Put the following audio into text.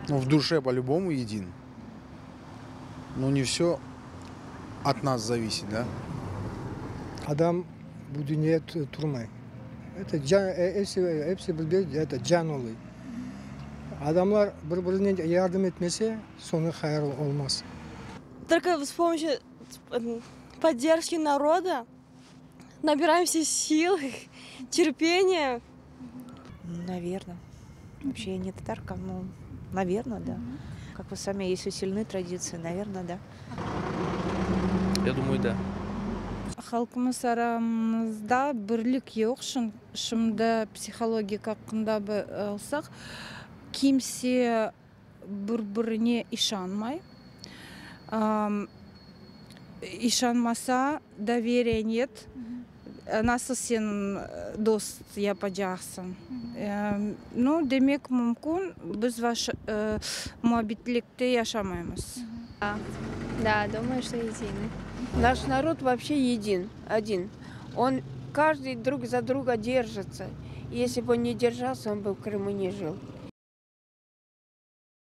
Ну, в душе по-любому един. Но не все от нас зависит, да? Адам bu dünyaya turmay. Hepsi bir can olayı. Adamlar birbirine yardım etmese sonu hayır olmaz. Только с помощью поддержки народа набираемся сил, терпения. Наверное. Вообще я не татарка, но, наверное, да. Как вы сами, если сильны традиции, наверное, да. Я думаю, да. Халқымыз арамызда бірлік жоқ, шынында психология хақында алсақ, kimse bir-birine işanmay. İşanmasa доверия нет. Nasıl sen dost yapacaksın? Ну, demek mümkün biz muhabbetlikte yaşamayız. Да, думаю, что едины. Наш народ вообще один. Он каждый друг за друга держится. Если бы он не держался, он бы в Крыму не жил.